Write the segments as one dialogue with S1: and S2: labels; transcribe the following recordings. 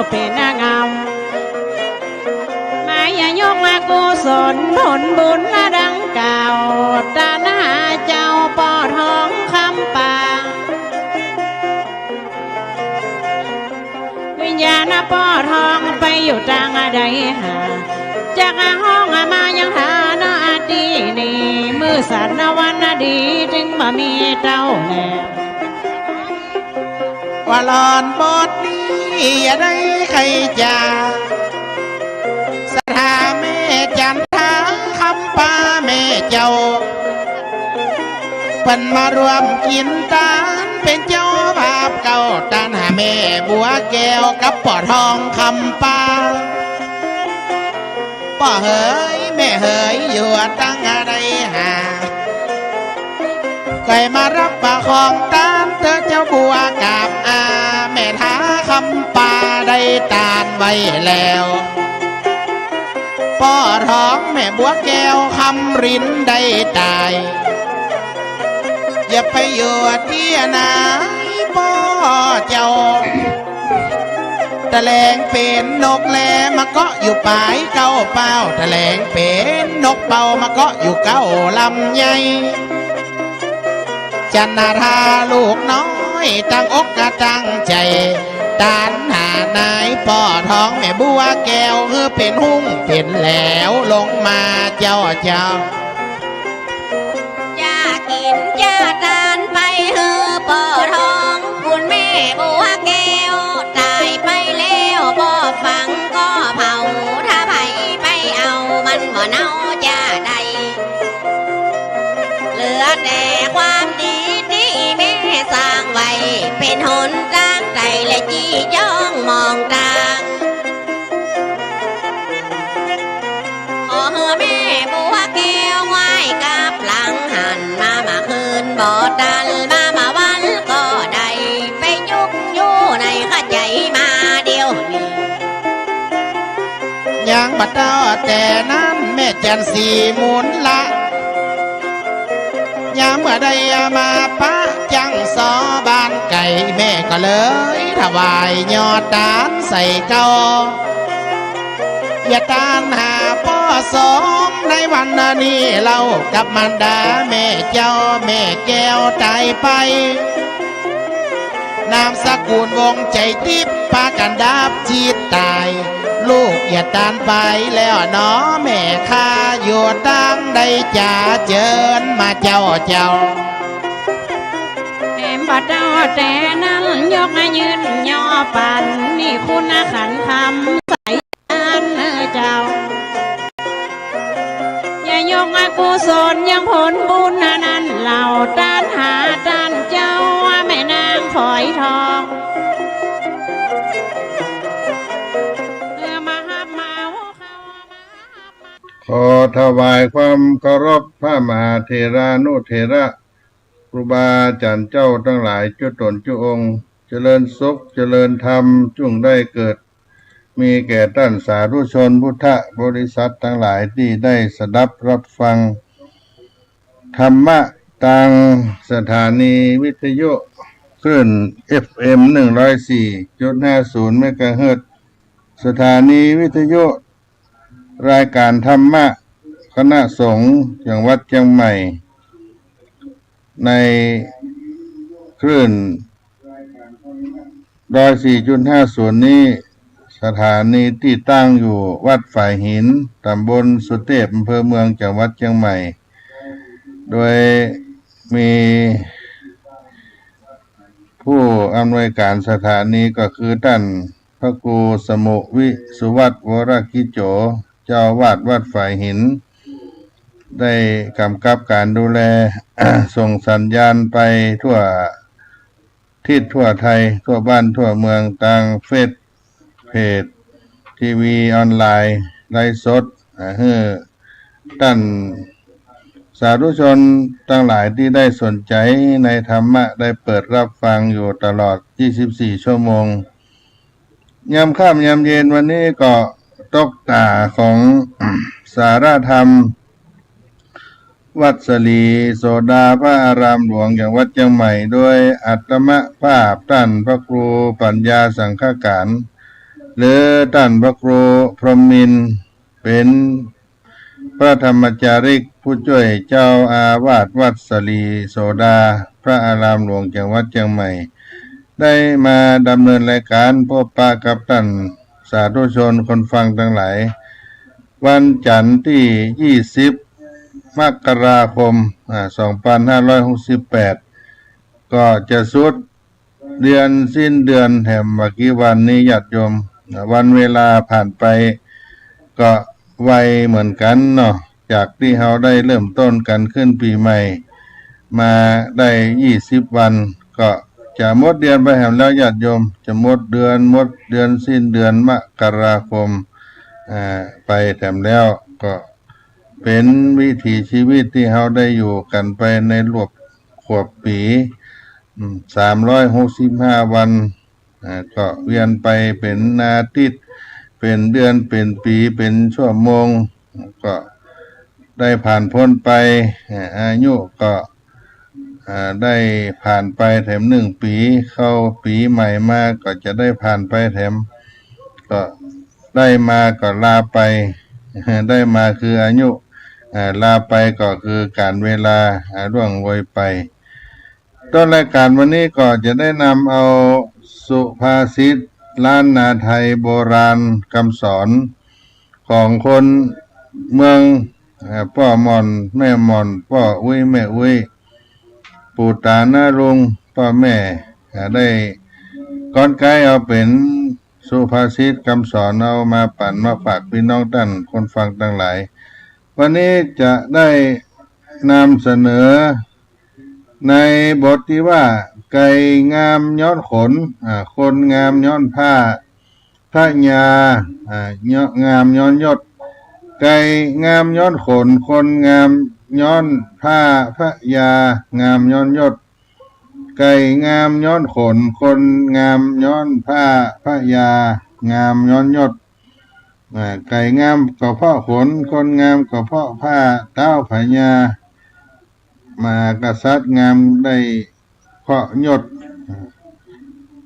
S1: เป็นนางงามมายายกมากุศลผลบุญดังเก่าตาหน้าเจ้าปอทองคำป่าวิญญาณปอทองไปอยู่ทางใดหาจากห้องมายังฐานะดีนี่มือสันวันดีจึงมามีเต้าแหลม
S2: ว่าหลอนบทนี้อย่าได้ใครจ่าสถาแม่จันทาคำป้าแม่เจ้าเพิ่นมารวมกินตานเป็นเจ้าภาพเก่าตานหาแม่บัวแก้วกับป่อทองคำป้าป่อเฮยแม่เฮยอยู่ตั้งอะไรหาใครมารับปะของตานเธอเจ้าบัวกับอาแม่ท้าคำป่าได้ตานไว้แล้วป่อทองแม่บัวแก้วคำรินได้ตายอย่าไปอยู่ที่ไหนป่อเจ้าตะแลงเป็นนกแลมาเกาะอยู่ปลายเก้าเป้าตะแลงเป็นนกเป่ามาเกาะอยู่เก้าลำใหญ่จันนาทาลูกน้อยตั้งอกกะตั้งใจตานหานายป่อทองแม่บัวแก้วเป็นหุ้งเป็นแหลวลงมาเจ้า
S1: จะกินจะตานไปป่อทองคุณแม่บัวแก้วตายไปแล้วบ่ฟังก็เผาถ้าไปเอามันบ่เน่าจะได้เหลือแต่ความดีที่แม่สร้างไว้เป็นหนทางใจและจี้จ้องมองตางขอแม่บัวแก้วไหว้กับหลังหันมาคืนบ่ดันมาวันก็ได้ไปยุกอยู่ในข้าใจมาเดียวนี้
S2: ยังบัดเต้าแต่นั้นแม่จันสีมูลละยามเมื่อใดมาปะจังสอบานไก่แม่ก็เลยถวายยอดตานใส่เก้าอย่าตานหาพ่อสมในวันนี้เรากับมันดาแม่เจ้าแม่แก้วตายไปนามสกุลวงใจทิพย์ปากันดาบจีดตายลูกอย่าตานไปแล้วเนาะแม่ข้าอยู่ตั้งได้จ่าเจิญมาเจ้า
S1: แอมบัดเจ้าแต่นั้นยกยืนย่อปันนี่คุณขันคำใส่อันเจ้าอย่ายกกุศลยังผลบุญนั้นเหล่าต้านหาต้านเจ้าแม่นางฝอยทอง
S3: ขอถวายความเคารพพระมหาเถรานุเถระครูบาอาจารย์เจ้าทั้งหลายจุตนจุองค์เจริญสุขเจริญธรรมจุงได้เกิดมีแก่ท่านสาธุชนพุทธบริษัททั้งหลายที่ได้สดับรับฟังธรรมะทางสถานีวิทยุคลื่น FM 104.50 เมกะเฮิรตซ์สถานีวิทยุรายการธรรมะคณะสงฆ์จังหวัดเชียงใหม่ในคลื่น 104.50 นี้สถานีที่ตั้งอยู่วัดฝ่ายหินตำบลสุเทพอำเภอเมืองจังหวัดเชียงใหม่โดยมีผู้อำนวยการสถานีก็คือท่านพระครูสมุวิสุวัฒน์วรกิจโจเจ้าวาดวัดฝ่ายหินได้กำกับการดูแล ส่งสัญญาณไปทั่วทิศทั่วไทยทั่วบ้านทั่วเมืองทางเฟซเพจทีวีออนไลน์ไลฟ์สดให้ท่านสาธุชนทั้งหลายที่ได้สนใจในธรรมะได้เปิดรับฟังอยู่ตลอด24ชั่วโมงยามค่ำยามเย็นวันนี้ก็ตกตาของ สารธรรมวัดสลีโสดาพระอารามหลวงอย่างวัดเชียงใหม่โดยอัตมภาพท่านพระครูปัญญาสังฆการ หรือท่านพระครูพรหมินทร์เป็นพระธรรมจาริกผู้ช่วยเจ้าอาวาสวัดสลีโสดาพระอารามหลวงจังหวัดเชียงใหม่ได้มาดำเนินรายการพบปะกับท่านสาธุชนคนฟังทั้งหลายวันจันทร์ที่20 มกราคม 2568 ก็จะสุดเดือนสิ้นเดือนแถมเมื่อกี้วันนี้ญาติโยมวันเวลาผ่านไปก็ไวเหมือนกันเนาะจากที่เราได้เริ่มต้นกันขึ้นปีใหม่มาได้20 วันก็จะหมดเดือนไปแถมแล้วญาติโยมจะหมดเดือนสิ้นเดือนมกราคมไปแถมแล้วก็เป็นวิถีชีวิตที่เราได้อยู่กันไปในรวบขวบปี365 วันก็เวียนไปเป็นอาทิตย์เป็นเดือนเป็นปีเป็นชั่วโมงก็ได้ผ่านพ้นไปอายุก็ได้ผ่านไปแถม1 ปีเข้าปีใหม่มาก็จะได้ผ่านไปแถมก็ได้มาก็ลาไปได้มาคืออายุลาไปก็คือการเวลาล่วงเลยไปต้นรายการวันนี้ก็จะได้นำเอาสุภาษิตล้านนาไทยโบราณคำสอนของคนเมืองพ่อมอนแม่มอนพ่ออุ้ยแม่อุ้ยปู่ตาน้าลุงพ่อแม่ได้ก้อนไกลเอาเป็นสุภาษิตคำสอนเอามาปั่นมาฝากพี่น้องท่านคนฟังทั้งหลายวันนี้จะได้นำเสนอในบทที่ว่าไก่งามย้อนขนคนงามย้อนผ้าพระยางามย้อนยศไก่งามย้อนขนคนงามย้อนผ้าพระยางามย้อนยศไก่งามย้อนขนคนงามย้อนผ้าพระยางามย้อนยศไก่งามก็เพราะขนคนงามก็เพราะผ้าเต้าพระยามากษัตริย์งามได้เพราะยศ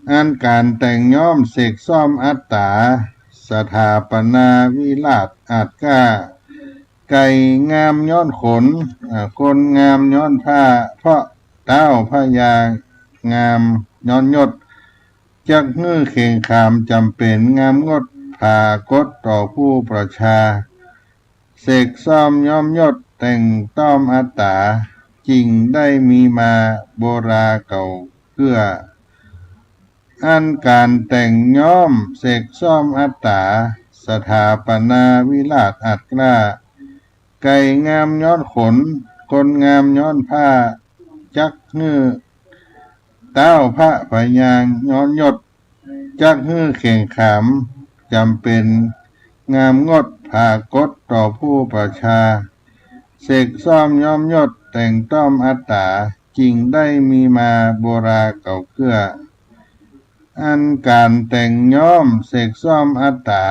S3: อันการแต่งย้อมเสกซ่อมอัตตาสถาปนาวิราชอาจกล้าไก่งามย้อนขนคนงามย้อนผ้าเพราะเต้าพระยางามย้อนยศจักฮื้อเข่งขามจำเป็นงามงดผ่ากดต่อผู้ประชาเสกซ่อมย้อมยศแต่งต้อมอัตตาจริงได้มีมาโบราเก่าเกื้ออันการแต่งย้อมเสกซ่อมอัตตาสถาปนาวิราชอัจกล้าไก่งามย้อนขนคนงามย้อนผ้าจักฮื้อเต้าพระพยางย้อนยศจักฮื้อเข่งขามจำเป็นงามงดผ่ากดต่อผู้ประชาเสกซ่อมย้อมยศแต่งต้อมอัตตาจริงได้มีมาโบราเก่าเกื้ออันการแต่งย้อมเสกซ่อมอัตตา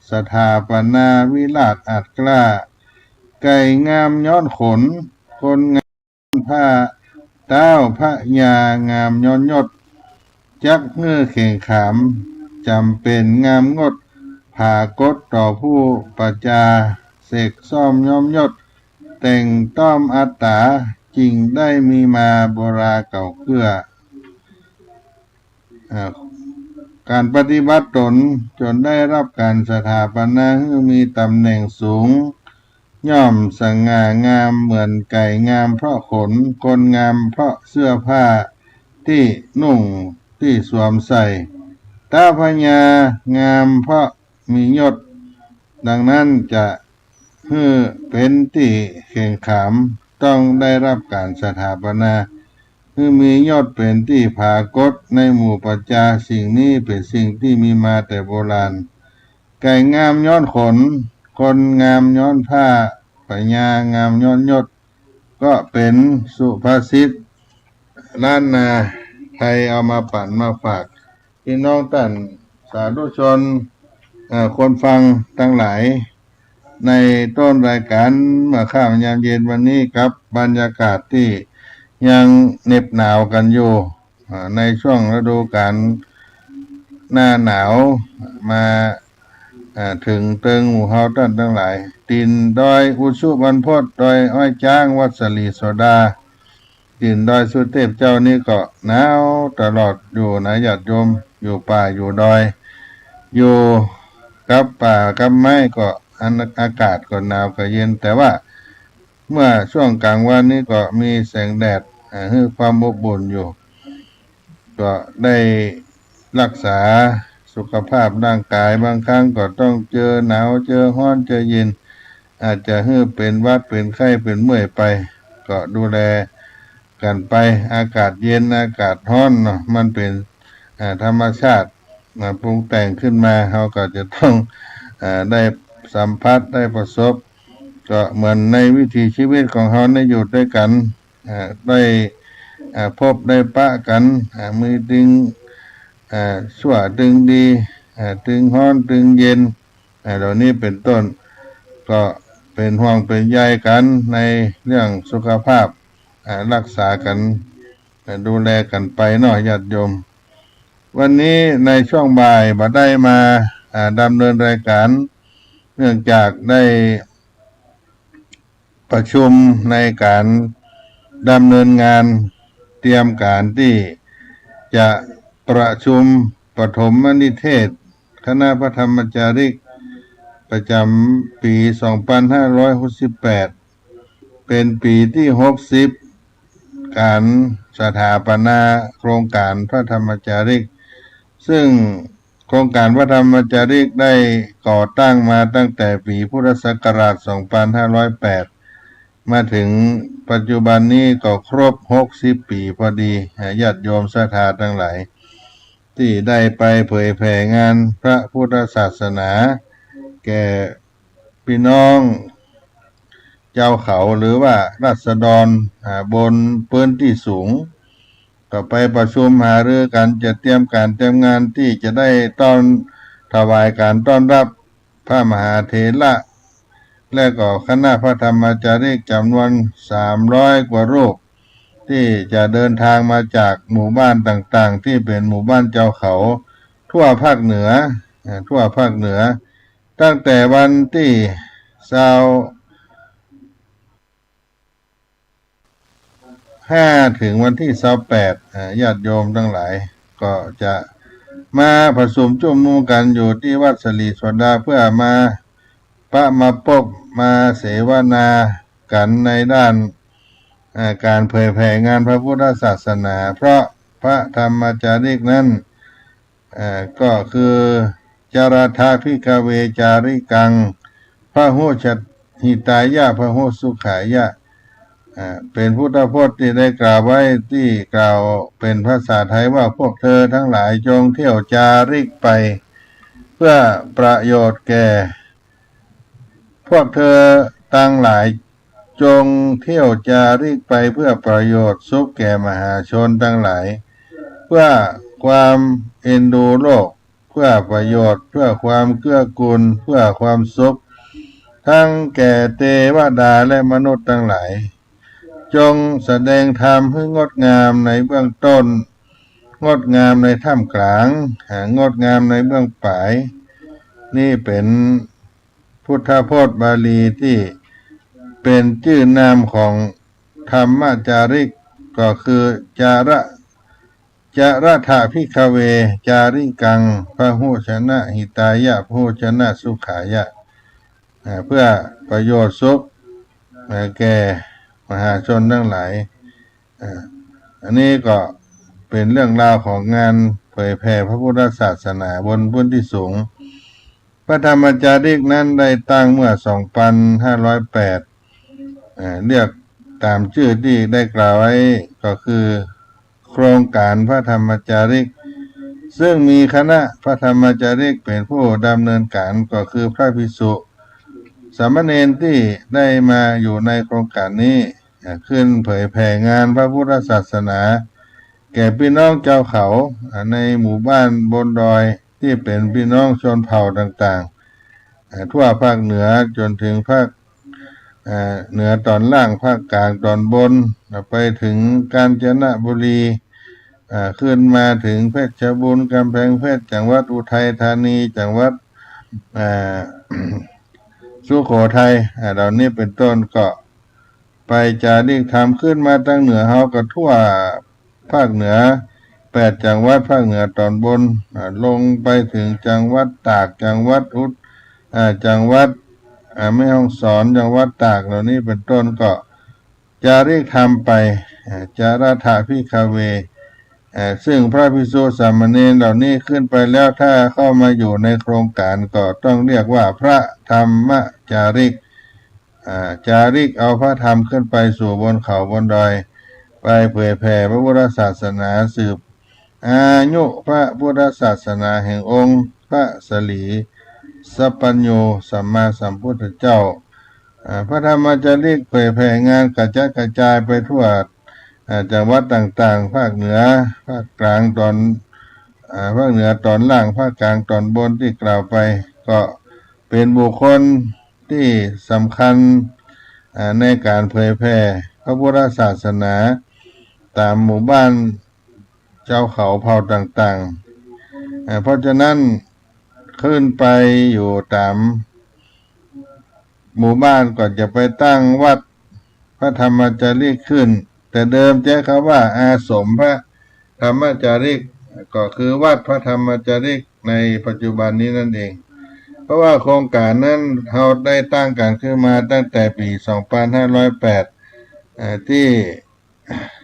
S3: สถาปนาวิราชอัจกล้าไก่งามย้อนขนคนงามผ้าเต้าพระยางามย้อนยศจักฮื้อเข่งขามจำเป็นงามงดผ่ากดต่อผู้ประชาเสกซ่อมย้อมยศแต่งต้อมอัตตาจริงได้มีมาโบราเก่าเกื้อการปฏิบัติตนจนได้รับการสถาปนาให้มีตำแหน่งสูงย่อมสง่างามเหมือนไก่งามเพราะขนคนงามเพราะเสื้อผ้าที่นุ่งที่สวมใส่ตาพญางามเพราะมียศดังนั้นจะเป็นที่เข่งขามต้องได้รับการสถาปนามียศเป็นที่ผากดในหมู่ประชาสิ่งนี้เป็นสิ่งที่มีมาแต่โบราณไก่งามย้อนขนคนงามย้อนผ้าพญางามย้อนยศก็เป็นสุภาษิตล้านนาไทยเอามาปั่นมาฝากพี่น้องท่านสาธุชนคนฟังทั้งหลายในต้นรายการเมื่อค่ำยามเย็นวันนี้กับบรรยากาศที่ยังเหน็บหนาวกันอยู่ในช่วงฤดูกาล หน้าหนาวมาถึงเติงหมู่เฮาท่านทั้งหลายตีนดอยอุชุบรรพตดอยอ้อยจ้างวัดสลีโสดาตีนดอยสุเทพเจ้านี่ก็หนาวตลอดอยู่นะญาติโยมอยู่ป่าอยู่ดอยอยู่กับป่ากับไม้ก็อากาศก็หนาวก็เย็นแต่ว่าเมื่อช่วงกลางวันนี้ก็มีแสงแดดให้ความอบอุ่นอยู่ก็ได้รักษาสุขภาพร่างกายบางครั้งก็ต้องเจอหนาวเจอร้อนเจอเย็นอาจจะเป็นหวัดเป็นไข้เป็นเมื่อยไปก็ดูแลกันไปอากาศเย็นอากาศร้อนเนาะมันเป็นธรรมชาติปรุงแต่งขึ้นมาเราก็จะต้องได้สัมผัสได้ประสบก็เหมือนในวิถีชีวิตของเราในอยู่ด้วยกันได้พบได้ปะกันมือดึงชั่วดึงดีดึงร้อนดึงเย็นเหล่านี้เป็นต้นก็เป็นห่วงเป็นใยกันในเรื่องสุขภาพรักษากันดูแลกันไปเนาะญาติโยมวันนี้ในช่วงบ่ายบ่ได้มาดำเนินรายการเนื่องจากได้ประชุมในการดำเนินงานเตรียมการที่จะประชุมปฐมนิเทศคณะพระธรรมจาริกประจำปี 2568 เป็นปีที่ 60 การสถาปนาโครงการพระธรรมจาริกซึ่งโครงการพระธรรมจาริกได้ก่อตั้งมาตั้งแต่ปีพุทธศักราช 2508 มาถึงปัจจุบันนี้ก็ครบ 60 ปีพอดีญาติโยมศรัทธาทั้งหลายที่ได้ไปเผยแผ่งานพระพุทธศาสนาแก่พี่น้องเจ้าเขาหรือว่าราษฎรบนพื้นที่สูงก็ไปประชุมหารือกันจะเตรียมงานที่จะได้ถวายการต้อนรับพระมหาเถระและก็คณะพระธรรมจาริกจำนวน300 กว่ารูปที่จะเดินทางมาจากหมู่บ้านต่างๆที่เป็นหมู่บ้านเจ้าเขาทั่วภาคเหนือตั้งแต่วันที่25ถึงวันที่28ญาติโยมทั้งหลายก็จะมาประชุมจุ่มนุมกันอยู่ที่วัดสลีโสดาเพื่อมาพบมาเสวนากันในด้านการเผยแผ่งานพระพุทธศาสนาเพราะพระธรรมจาริกนั้นก็คือจารถาภิกขเวจาริกังพระโหชหิตายะพระโหสุขายะเป็นพุทธพจน์ที่ได้กล่าวไว้ที่กล่าวเป็นภาษาไทยว่าพวกเธอทั้งหลายจงเที่ยวจาริกไปเพื่อประโยชน์แก่พวกเธอทั้งหลายจงเที่ยวจาริกไปเพื่อประโยชน์สุขแก่มหาชนทั้งหลายเพื่อความเอ็นดูโลกเพื่อประโยชน์เพื่อความเกื้อกูลเพื่อความสุขทั้งแก่เทวดาและมนุษย์ทั้งหลายจงแสดงธรรมให้งดงามในเบื้องต้นงดงามในท่ามกลางงดงามในเบื้องปลายนี่เป็นพุทธพจน์บาลีที่เป็นชื่อนามของธรรมจาริกก็คือจารถาภิกขเวจาริกังพระโหชนะหิตายะพระโหชนะสุขายะเพื่อประโยชน์สุขแก่มหาชนทั้งหลายอันนี้ก็เป็นเรื่องราวของงานเผยแผ่พระพุทธศาสนาบนพื้นที่สูงพระธรรมจาริกนั้นได้ตั้งเมื่อ 2508เรียกตามชื่อที่ได้กล่าวไว้ก็คือโครงการพระธรรมจาริกซึ่งมีคณะพระธรรมจาริกเป็นผู้ดำเนินการก็คือพระภิกษุสามเณรที่ได้มาอยู่ในโครงการนี้ขึ้นเผยแผ่งานพระพุทธศาสนาแก่พี่น้องเจ้าเขาในหมู่บ้านบนดอยที่เป็นพี่น้องชนเผ่าต่างๆทั่วภาคเหนือจนถึงภาคเหนือตอนล่างภาคกลางตอนบนไปถึงกาญจนบุรี ขึ้นมาถึงเพชรบูรณ์กำแพงเพชรจังหวัดอุทัยธานีจังหวัดสุโขทัยเหล่านี้เป็นต้นก็ไปจาริกธรรมขึ้นมาตั้งเหนือเฮาก็ทั่วภาคเหนือ8 จังหวัดภาคเหนือตอนบนลงไปถึงจังหวัดตากจังหวัดจังหวัดแม่ฮ่องสอนจังหวัดตากเหล่านี้เป็นต้นก็จาริกธรรมไปจาราธาภิกขเวซึ่งพระภิกษุสามเณรเหล่านี้ขึ้นไปแล้วถ้าเข้ามาอยู่ในโครงการก็ต้องเรียกว่าพระธรรมจาริกจาริกเอาพระธรรมขึ้นไปสู่บนเขาบนดอยไปเผยแผ่พระพุทธศาสนาสืบอายุพระพุทธศาสนาแห่งองค์พระสลีสัพพัญโญสัมมาสัมพุทธเจ้าพระธรรมจาริกเผยแผ่งานกระจายไปทั่วจังหวัดต่างๆภาคเหนือภาคกลางตอนภาคเหนือตอนล่างภาคกลางตอนบนที่กล่าวไปก็เป็นบุคคลที่สำคัญในการเผยแผ่พระพุทธศาสนาตามหมู่บ้านเจ้าเขาเผ่าต่างๆเพราะฉะนั้นขึ้นไปอยู่ตามหมู่บ้านก็จะไปตั้งวัดพระธรรมจาริกขึ้นแต่เดิมใช้คำว่าอาสมพระธรรมจาริกก็คือวัดพระธรรมจาริกในปัจจุบันนี้นั่นเองเพราะว่าโครงการนั้นเราได้ตั้งกันขึ้นมาตั้งแต่ปี2508ที่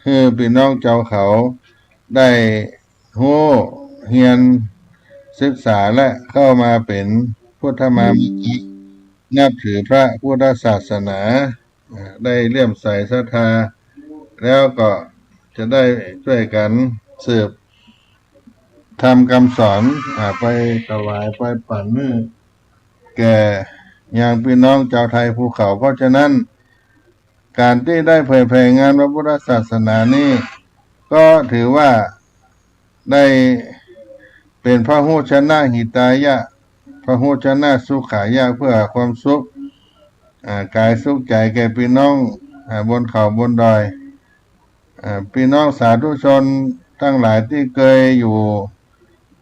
S3: คือพี่น้องเจ้าเขาได้รู้เรียนศึกษาและเข้ามาเป็นพุทธมามะนับถือพระพุทธศาสนาได้เลื่อมใสศรัทธาแล้วก็จะได้ช่วยกันสืบทำคำสอนไปถวายไปปั่นมือแก่อย่างพี่น้องชาวไทยภูเขาเพราะฉะนั้นการที่ได้เผยแผ่งานพระพุทธศาสนานี้ก็ถือว่าได้เป็นพระหูชนะหิตายะพระหูชนะสุขายะเพื่อความสุขกายสุขใจแก่พี่น้องบนเขาบนดอยพี่น้องสาธุชนทั้งหลายที่เคยอยู่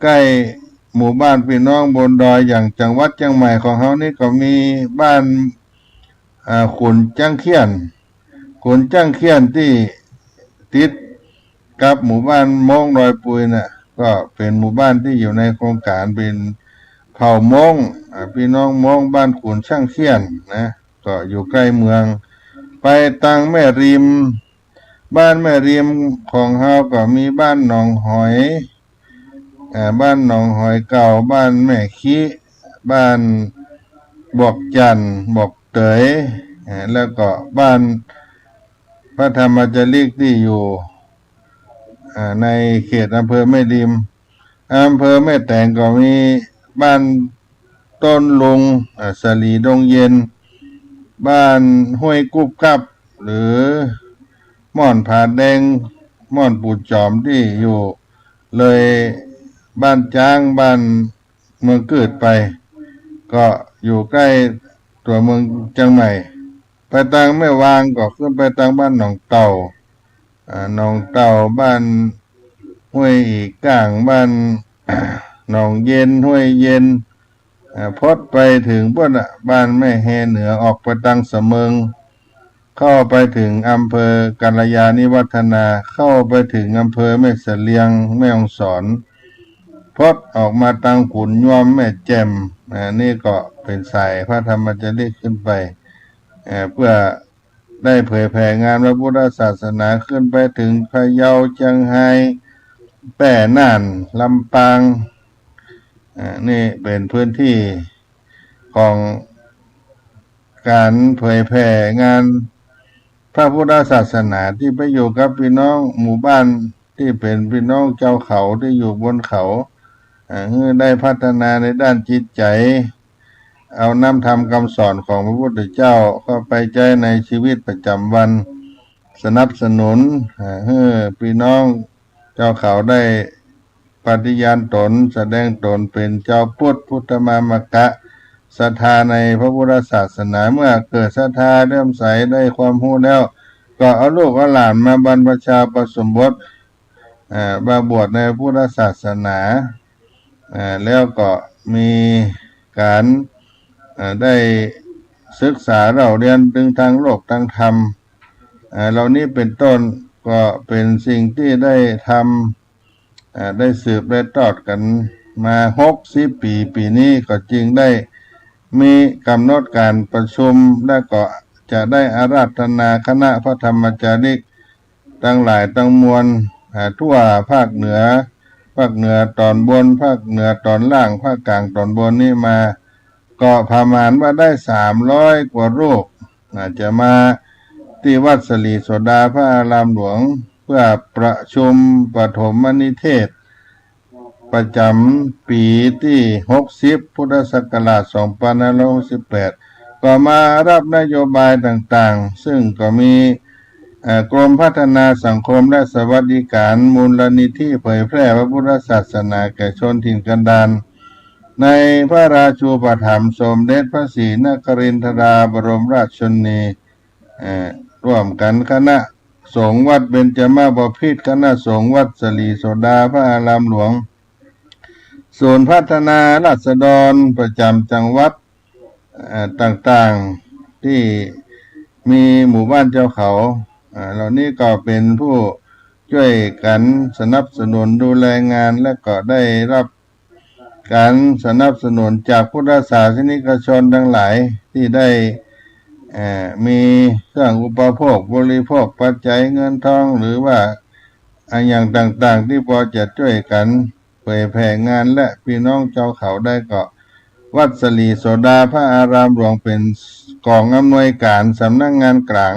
S3: ใกล้หมู่บ้านพี่น้องบนดอยอย่างจังหวัดเชียงใหม่ของเขานี่ก็มีบ้านขุนจ้างเขียนที่ติดกับหมู่บ้านมงดอยปุยน่ะก็เป็นหมู่บ้านที่อยู่ในโครงการเป็นเผ่ามงพี่น้องมงบ้านขุนช่างเขียนนะก็อยู่ใกล้เมืองไปตังแม่ริมบ้านแม่ริมของเฮาก็มีบ้านหนองหอยบ้านหนองหอยเก่าบ้านแม่ขี้บ้านบอกจันบอกเตยแล้วก็บ้านพระธรรมจาริกที่อยู่ในเขตอำเภอแม่ริมอำเภอแม่แตงก็มีบ้านต้นลุงสลีดงเย็นบ้านห้วยกุบกับหรือม่อนผาแดงม่อนปูจอมที่อยู่เลยบ้านจ้างบ้านเมืองเกิดไปก็อยู่ใกล้ตัวเมืองเชียงใหม่ไปทางแม่วางก็ขึ้นไปทางบ้านหนองเต่าบ้านห้วยอีกก้างบ้านหนองเย็นห้วยเย็นพดไปถึงบ้านแม่แฮเหนือออกไปทางเสมิงเข้าไปถึงอำเภอกัลยาณิวัฒนาเข้าไปถึงอำเภอแม่เสลียงแม่ฮ่องสอนพดออกมาทางขุนยวมแม่แจ่มนี่ก็เป็นสายพระธรรมจาริกขึ้นไปเพื่อได้เผยแผ่งานพระพุทธศาสนาขึ้นไปถึงพะเยาเชียงไฮ้แป่น่านลำปางนี่เป็นพื้นที่ของการเผยแผ่งานพระพุทธศาสนาที่ไปอยู่กับพี่น้องหมู่บ้านที่เป็นพี่น้องเจ้าเขาที่อยู่บนเขาได้พัฒนาในด้านจิตใจเอานำธรรมคำสอนของพระพุทธเจ้าเข้าไปใช้ในชีวิตประจำวันสนับสนุนให้พี่น้องเจ้าเขาได้ปฏิญาณตนแสดงตนเป็นเจ้าพุทธมามกะศรัทธาในพระพุทธศาสนาเมื่อเกิดศรัทธาเริ่มใสได้ความรู้แล้วก็เอาลูกเอาหลานมาบรรพชาอุปสมบท บาบวชในพุทธศาสนาแล้วก็มีการได้ศึกษาเราเรียนถึงทางโลกทางธรรมเหล่านี้เป็นต้นก็เป็นสิ่งที่ได้ทำได้สืบได้ทอดกันมา60 ปีปีนี้ก็จึงได้มีกำหนดการประชุมและก็จะได้อาราธนาคณะพระธรรมจาริกตั้งหลายตั้งมวลทั่วภาคเหนือตอนบนภาคเหนือตอนล่างภาคกลางตอนบนนี่มาก็ประมาณว่าได้300 กว่ารูปจะมาที่วัดสลีโสดาพระอารามหลวงเพื่อประชุมปฐมนิเทศประจำปีที่60พุทธศักราช2568ก็มารับนโยบายต่างๆซึ่งก็มีกรมพัฒนาสังคมและสวัสดิการมูลนิธิเผยแพร่พระพุทธศาสนาแก่ชนถิ่นกันดารในพระราชูปถัมภ์สมเด็จพระศรีนครินทราบรมราชชนนีร่วมกันคณะสงฆ์วัดเบญจมาบพิตรคณะสงฆ์วัดสลีโสดาพระอารามหลวงศูนย์พัฒนาราษฎรประจำจังหวัดต่างๆที่มีหมู่บ้านเจ้าเขาเหล่านี้ก็เป็นผู้ช่วยกันสนับสนุนดูแลงานและก็ได้รับการสนับสนุนจากพุทธศาสนิกชนทั้งหลายที่ได้มีเครื่องอุปโภคบริโภคปัจจัยเงินทองหรือว่าอย่างต่างๆที่พอจะช่วยกันเผยแผ่งานและพี่น้องเจ้าเขาได้ก็วัดสลีโสดาพระอารามหลวงเป็นกองอำนวยการสำนักงานกลาง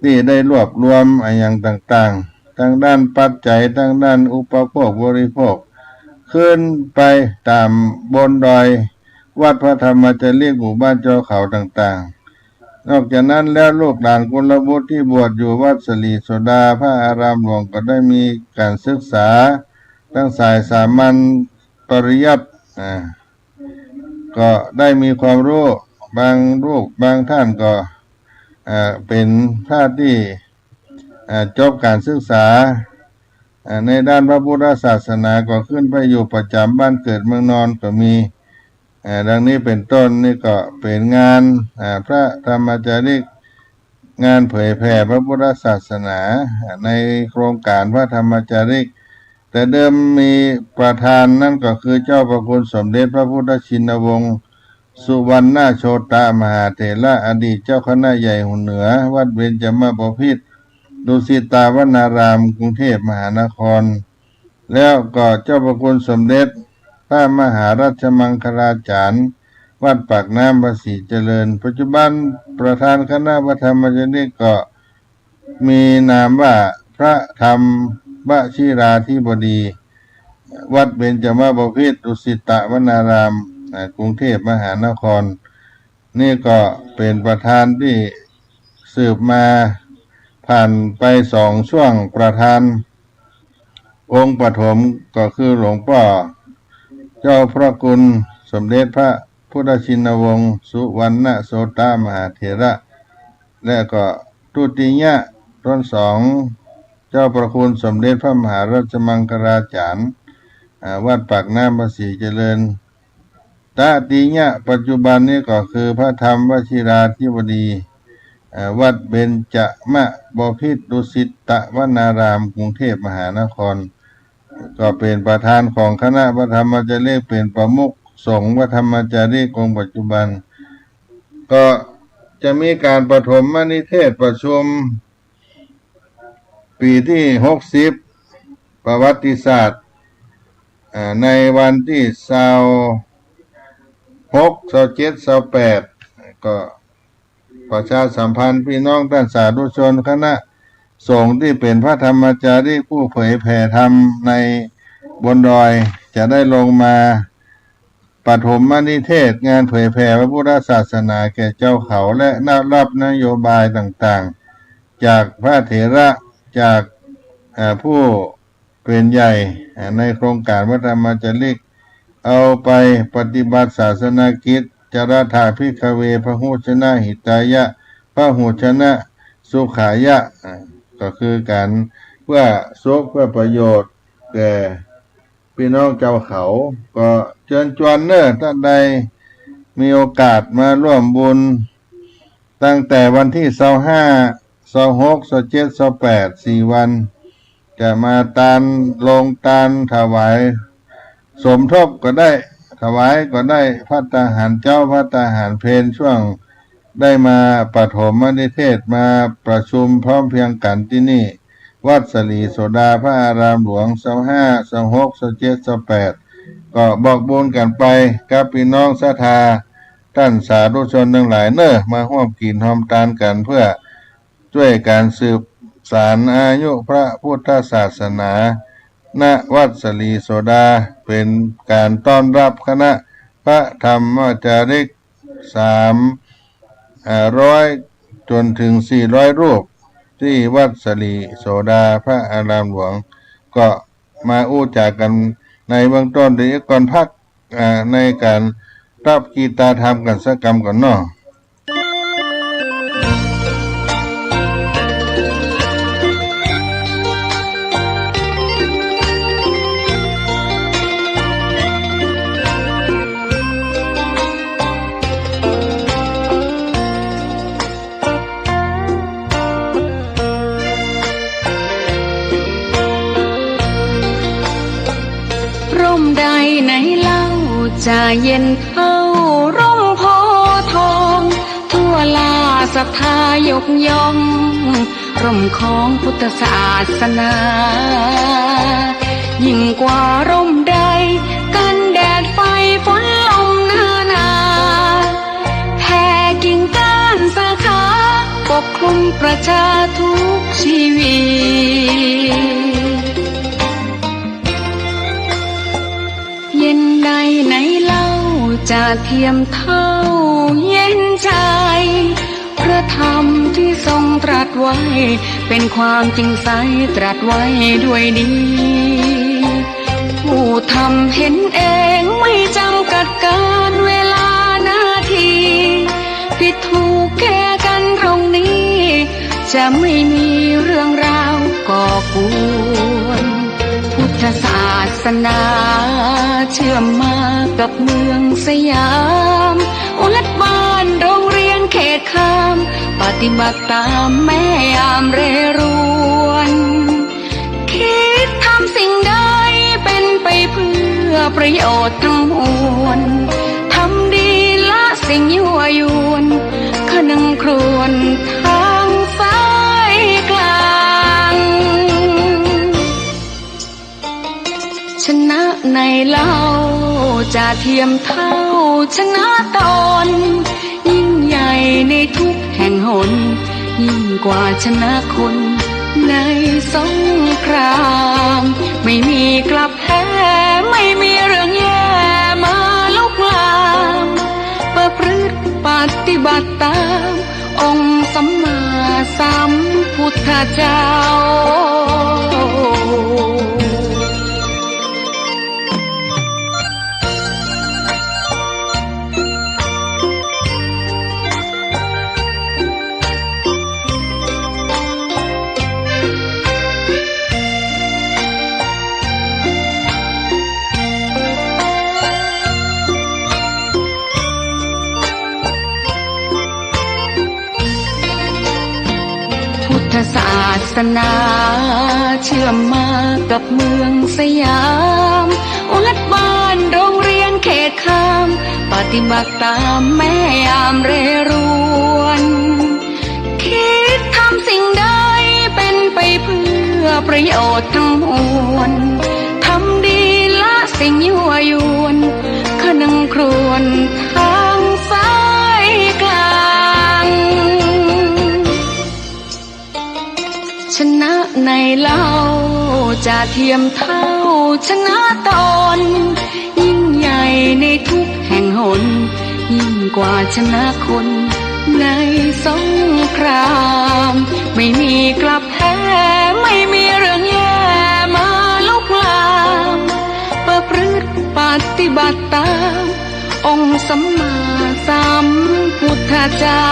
S3: ที่ได้รวบรวมอย่างต่างๆทั้งด้านปัจจัยทั้งด้านอุปโภคบริโภคขึ้นไปตามบนดอยวัดพระธรรมจารีหมู่บ้านเจ้าเขาต่างๆนอกจากนั้นแล้วลูกหลานกุลบุตรที่บวชอยู่วัดสลีโสดาพระอารามหลวงก็ได้มีการศึกษาทั้งสายสามัญปริยัติก็ได้มีความรู้บางรูปบางท่านก็เป็นพระที่จบการศึกษาในด้านพระพุทธศาสนาก็ขึ้นไปอยู่ประจำบ้านเกิดเมืองนอนก็มีดังนี้เป็นต้นนี่ก็เป็นงานพระธรรมจาริกงานเผยแผ่พระพุทธศาสนาในโครงการพระธรรมจาริกแต่เดิมมีประธานนั่นก็คือเจ้าพระคุณสมเด็จพระพุทธชินวงศ์สุวรรณโชตมหาเถระอดีตเจ้าคณะใหญ่หัวเหนือวัดเบญจมาบพิตรดุสิตาวนารามกรุงเทพมหานครแล้วก็เจ้าพระคุณสมเด็จพระมหาราชมังคลาจารย์วัดปากน้ำภาษีเจริญปัจจุบันประธานคณะพระธรรมจาริกก็มีนามว่าพระธรรมวชิราธิบดีวัดเบญจมาบพิตรดุสิตวนารามกรุงเทพมหานครนี่ก็เป็นประธานที่สืบมาผ่านไป2 ช่วงประธานองค์ปฐมก็คือหลวงพ่อเจ้าพระคุณสมเด็จพระพุทธชินวงศ์สุวรรณโสตมหาเถระและก็ทุติยะต้น2เจ้าพระคุณสมเด็จพระมหาราชมังคลาจารย์วัดปากน้ำภาษีเจริญตติยะปัจจุบันนี้ก็คือพระธรรมวชิราธิบดีวัดเบญจมาบพิตรดุสิตวนารามกรุงเทพมหานครก็เป็นประธานของคณะพระธรรมจารีกเป็นประมุขสงฆ์พระธรรมจารีกองค์ปัจจุบันก็จะมีการปฐมนิเทศประชุมปีที่60ประวัติศาสตร์ในวันที่26 27 28ก็ประชาสัมพันธ์พี่น้องท่านสาธุชนคณะสงฆ์ที่เป็นพระธรรมจารีกผู้เผยแผ่ธรรมในบนดอยจะได้ลงมาปฐมนิเทศงานเผยแผ่พระพุทธศาสนาแก่เจ้าเขาและรับนโยบายต่างๆจากพระเถระจากผู้เป็นใหญ่ในโครงการพระธรรมจารีกเอาไปปฏิบัติศาสนกิจจารถาภิกขเวพหุชนะหิตายะพหุชนะสุขายะก็คือการ เพื่อสุขเพื่อประโยชน์แก่พี่น้องเจ้าเขาก็เชิญชวนเนอะท่านใดมีโอกาสมาร่วมบุญตั้งแต่วันที่25 26 27 28 4 วันจะมาตานลงตานถวายสมทบก็ได้ถวายก็ได้ภัตตาหารเจ้าภัตตาหารเพลช่วงได้มาปฐมนิเทศมาประชุมพร้อมเพรียงกันที่นี่วัดสลีโสดาพระอารามหลวง25 26 27 28ก็บอกบุญกันไปกับพี่น้องศรัทธาท่านสาธุชนทั้งหลายเนอะมาร่วมกินร่วมทานกันเพื่อช่วยการสืบสานอายุพระพุทธศาสนาณวัดสลีโสดาเป็นการต้อนรับคณะพระธรรมจาริก300 จนถึง 400 รูปที่วัดสลีโสดาพระอารามหลวงก็มาอู้จากกันในเบื้องต้นเดี๋ยวก่อนพักในการรับกีตาธรรมกันสักกรรมก่อนเนาะ
S4: ร่มใดไหนเล่าจะเย็นเท่าร่มโพธิ์ทองทั่วลาศรัทธายกย่องร่มของพุทธศาสนา ยิ่งกว่าร่มใดกันแดดไฟฝนลมนาแผ่กิ่งก้านสาขาปกคลุมประชาทุกชีวิตเย็นใดไหนเล่าจะเทียมเท่าเย็นใจพระธรรมที่ทรงตรัสไว้เป็นความจริงใสตรัสไว้ด้วยดีผู้ทำเห็นเองไม่จำกัดการเวลานาทีผิดถูกแก้กันตรงนี้จะไม่มีเรื่องราวก่อกวนพุทธศาสนาเชื่อมมากับเมืองสยามวัดบ้านโรงเรียนเขตคามปฏิบัติตามแม่ยามเรรวนคิดทำสิ่งใดเป็นไปเพื่อประโยชน์ทั้งมวลทำดีละสิ่งยั่วยวนขนึงครวญทางสายกลางชนะในเล่าจะเทียมเท่าชนะตนยิ่งใหญ่ในทุกแห่งหนยิ่งกว่าชนะคนในสงครามไม่มีกลับแพ้ไม่มีเรื่องแย่มาลุกลามประพฤติปฏิบัติตามองค์สัมมาสัมพุทธเจ้าพุทธศาสนาเชื่อมมากับเมืองสยามวัดบ้านโรงเรียนเขตคามปฏิบัติตามแม่ยามเรรวนคิดทำสิ่งใดเป็นไปเพื่อประโยชน์ทั้งมวลทำดีละสิ่งยั่วยวนขนึงครวญทางสายกลางชนะในเล่าจะเทียมเท่าชนะตนยิ่งใหญ่ในทุกแห่งหนยิ่งกว่าชนะคนในสงครามไม่มีกลับแพ้ไม่มีเรื่องแย่มาลุกลามประพฤติปฏิบัติตามองค์สัมมาสัมพุทธเจ้า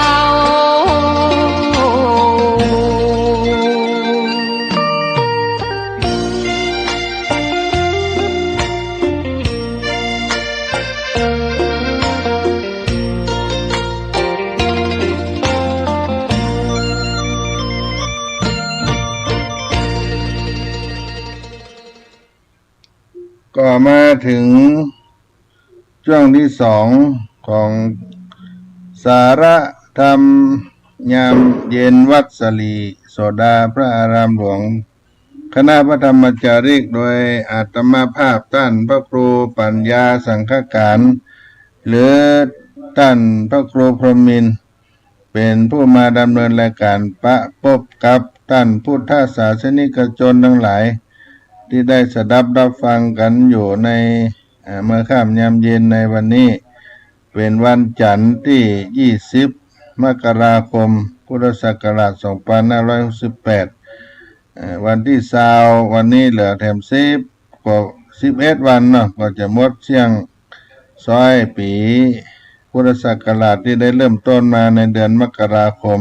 S3: ก็มาถึงช่วงที่สองของสาระธรรมยามเย็นวัดสลีโสดาพระอารามหลวงคณะพระธรรมจาริกโดยอาตมาภาพท่านพระครูปัญญาสังฆการหรือท่านพระครูพรหมินทร์เป็นผู้มาดำเนินรายการประพบกับท่านพุทธศาสนิกชนทั้งหลายที่ได้สดับรับฟังกันอยู่ในเมื่อค่ำยามเย็นในวันนี้เป็นวันจันทร์ที่20มกราคมพุทธศักราช2568วันที่20วันนี้เหลือแถม10ก็11วันเนาะก็จะหมดเชียงซอยปีพุทธศักราชที่ได้เริ่มต้นมาในเดือนมกราคม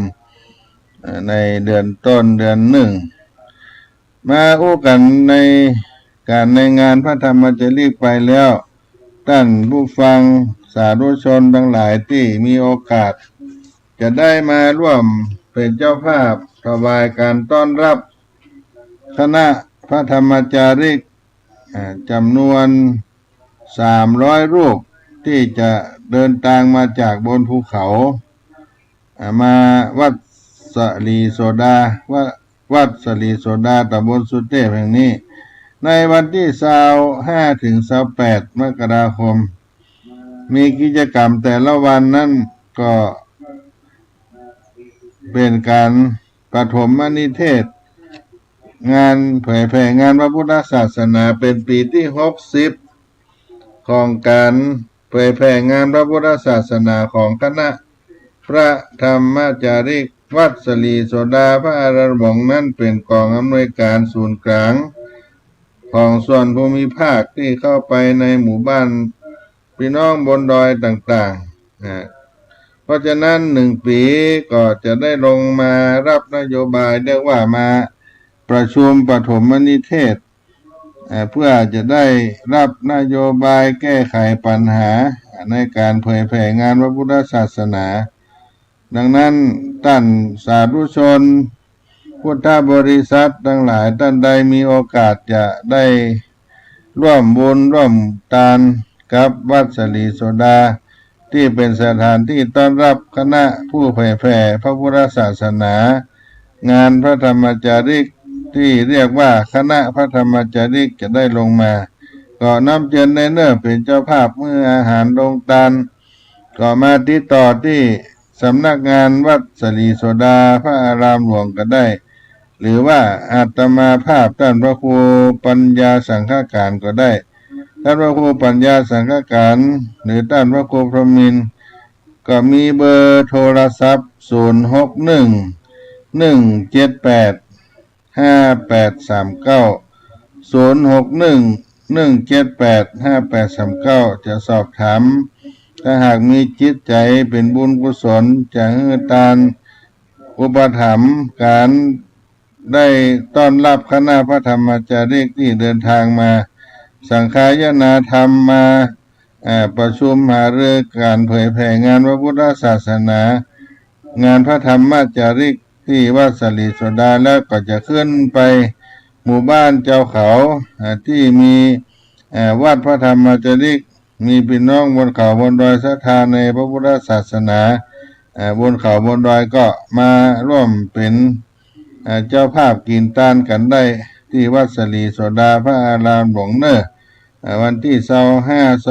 S3: ในเดือนต้นเดือนหนึ่งมาอู้กันในการในงานพระธรรมจารีกไปแล้วท่านผู้ฟังสาธุชนทั้งหลายที่มีโอกาสจะได้มาร่วมเป็นเจ้าภาพถวายการต้อนรับคณะพระธรรมจารีกจำนวน300รูปที่จะเดินทางมาจากบนภูเขามาวัดสลีโสดาวัดสลีโสดาตำบลสุเทพแห่งนี้ในวันที่25ถึง28มกราคมมีกิจกรรมแต่ละวันนั้นก็เป็นการปฐมนิเทศงานเผยแผ่งานพระพุทธศาสนาเป็นปีที่60ของการเผยแผ่งานพระพุทธศาสนาของคณะพระธรรมจาริกวัดสลีโสดาพระอารามหลวงนั้นเป็นกองอำนวยการศูนย์กลางของส่วนภูมิภาคที่เข้าไปในหมู่บ้านพี่น้องบนดอยต่างๆเพราะฉะนั้น1 ปีก็จะได้ลงมารับนโยบายเรียกว่ามาประชุมปฐมนิเทศเพื่อจะได้รับนโยบายแก้ไขปัญหาในการเผยแผ่งานพระพุทธศาสนาดังนั้นท่านสาธุชนพุทธบริษัททั้งหลายท่านใดมีโอกาสจะได้ร่วมบุญร่วมทานกับวัดสลีโสดาที่เป็นสถานที่ต้อนรับคณะผู้เผยแผ่พระพุทธศาสนางานพระธรรมจาริกที่เรียกว่าคณะพระธรรมจาริกจะได้ลงมาก็น้ำเจนในเนื้อเป็นเจ้าภาพเมื่ออาหารลงทานก็มาติดต่อที่สำนักงานวัดสลีโสดาพระอารามหลวงก็ได้หรือว่าอาตมาภาพท่านพระครูปัญญาสังฆการก็ได้ท่านพระครูปัญญาสังฆการหรือท่านพระครูพรหมินทร์ก็มีเบอร์โทรศัพท์061-178-5839 จะสอบถามถ้าหากมีจิตใจเป็นบุญกุศลจะให้ทานอุปถัมภ์การได้ต้อนรับคณะพระธรรมจาริกที่เดินทางมาสังฆายนาธรรมมาประชุมหารือการเผยแผ่งานพระพุทธศาสนางานพระธรรมจาริกที่วัดสลีโสดาแล้วก็จะขึ้นไปหมู่บ้านเจ้าเขาที่มีวัดพระธรรมจาริกมีพี่น้องบนเขาบนดอยศรัทธาในพระพุทธศาสนาบนเขาบนดอยก็มาร่วมเป็นเจ้าภาพกินทานกันได้ที่วัดสลีโสดาพระอารามหลวงเนอวันที่25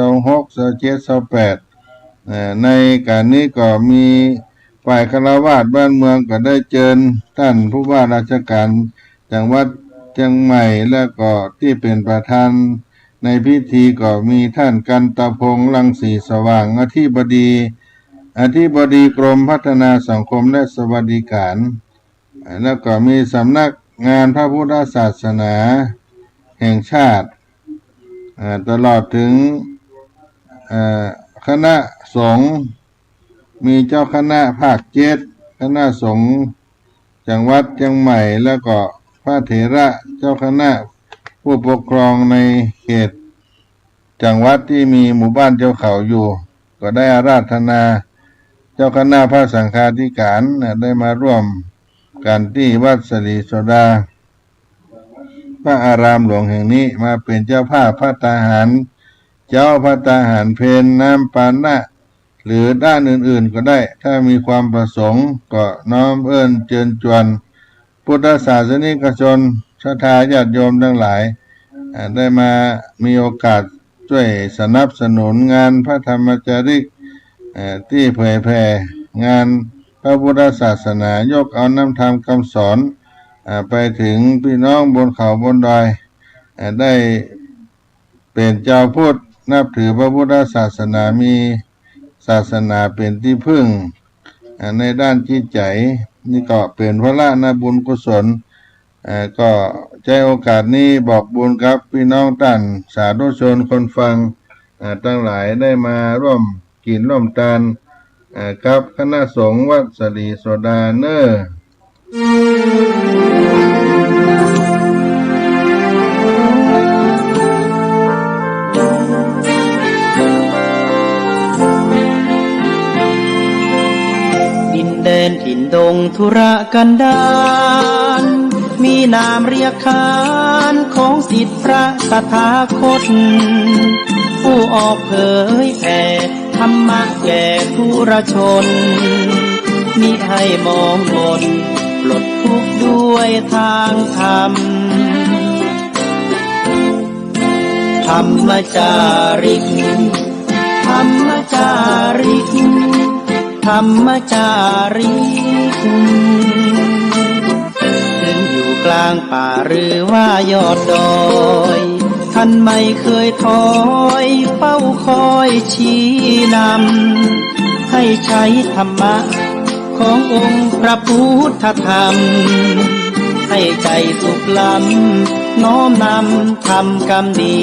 S3: 26 27 28ในการนี้ก็มีฝ่ายฆราวาสบ้านเมืองก็ได้เชิญท่านผู้ว่าราชการจังหวัดเชียงใหม่และก็ที่เป็นประธานในพิธีก็มีท่านกันตะพงษ์รังสีสว่างอธิบดีกรมพัฒนาสังคมและสวัสดิการแล้วก็มีสำนักงานพระพุทธศาสนาแห่งชาติตลอดถึงคณะสงฆ์มีเจ้าคณะภาค7คณะสงฆ์จังหวัดเชียงใหม่แล้วก็พระเถระเจ้าคณะผู้ปกครองในเขตจังหวัดที่มีหมู่บ้านเจ้าเขาอยู่ก็ได้อาราธนาเจ้าคณะพระสังฆาธิการได้มาร่วมกันที่วัดสลีโสดา พระอารามหลวงแห่งนี้มาเป็นเจ้าภาพพระตาหาร เจ้าพระตาหารเพลน้ำปานะหรือด้านอื่นๆก็ได้ถ้ามีความประสงค์ก็น้อมเอิ้นเชิญชวนพุทธศาสนิกชนศรัทธาญาติโยมทั้งหลายได้มามีโอกาสช่วยสนับสนุนงานพระธรรมจาริกที่เผยแผ่งานพระพุทธศาสนายกเอาน้ำธรรมคำสอนไปถึงพี่น้องบนเขาบนดอยได้เป็นเจ้าพุทธนับถือพระพุทธศาสนามีศาสนาเป็นที่พึ่งในด้านจิตใจนี่ก็เป็นพระละนาบุญกุศลก็ใช้โอกาสนี้บอกบุญกับพี่น้องท่านสาธุชนคนฟังทั้งหลายได้มาร่วมกินร่วมทานกับคณะสงฆ์วัดสลีโสดาเนอร์
S5: ดินแดนถิ่นดงธุรกันดารมีนามเรียกขานของศิษย์พระตถาคตผู้ออกเผยแผ่ธรรมะแก่ผู้รชนมิให้มองมนปลดทุกข์ด้วยทางธรรมธรรมจาริกธรรมจาริกธรรมจาริกถึงอยู่กลางป่าหรือว่ายอดดอยท่านไม่เคยถอยเฝ้าคอยชี้นำให้ใช้ธรรมะขององค์พระพุทธธรรมให้ใจสุขล้ำน้อมนำทำกรรมดี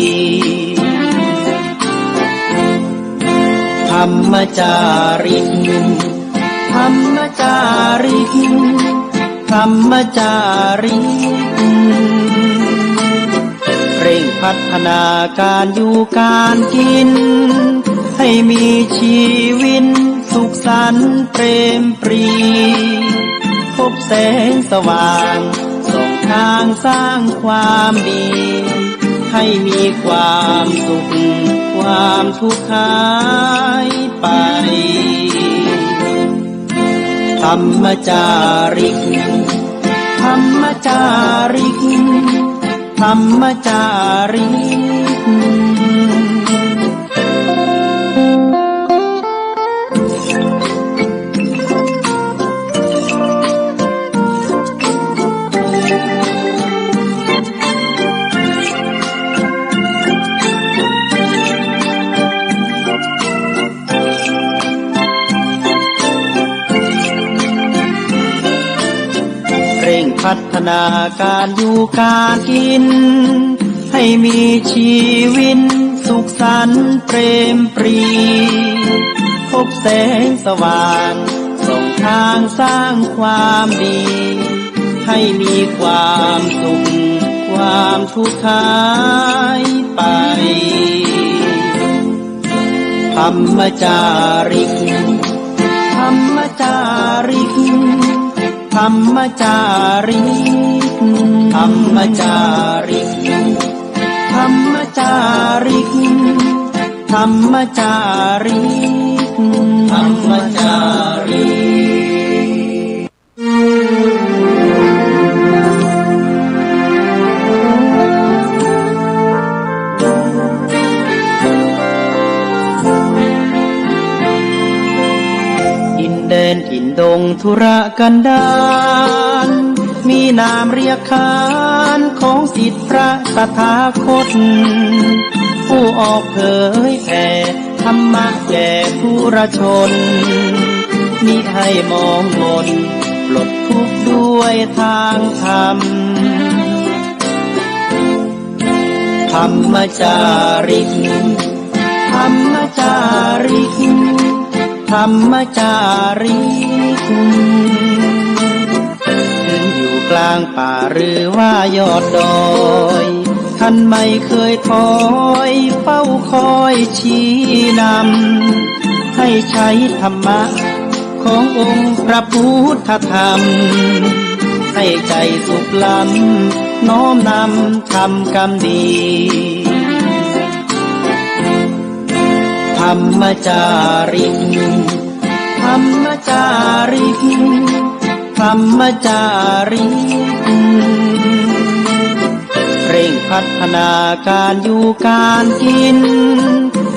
S5: ธรรมจาริกธรรมจาริกธรรมจาริกเร่งพัฒนาการอยู่การกินให้มีชีวิตสุขสันต์เปรมปรีพบแสงสว่างส่องทางสร้างความดีให้มีความสุขความทุกข์หายไปธรรมจาริกธรรมจาริกธรรมจาริกพัฒนาการอยู่การกินให้มีชีวิตสุขสันต์เปรมปรีพบแสงสว่างส่องทางสร้างความดีให้มีความสุขความทุกข์หายไปธรรมจาริกธรรมจาริกธรรมจาริกธรรมจาริกธรรมจาริกธรรมจาริกธรรมจาริกแดนถิ่นดงธุรกันดารมีนามเรียกขานของศิษย์พระตถาคตผู้ออกเผยแผ่ธรรมะแก่ผู้รชนมิให้มองมนปลดทุกข์ด้วยทางธรรมธรรมจาริกธรรมจาริกธรรมจาริกถึงอยู่กลางป่าหรือว่ายอดดอยท่านไม่เคยถอยเฝ้าคอยชี้นำให้ใช้ธรรมะขององค์พระพุทธธรรมให้ใจสุขล้ำ น้อมนำทำกรรมดี ธรรมจาริก ธรรมจาริก ธรรมจาริก เร่งพัฒนาการอยู่การกิน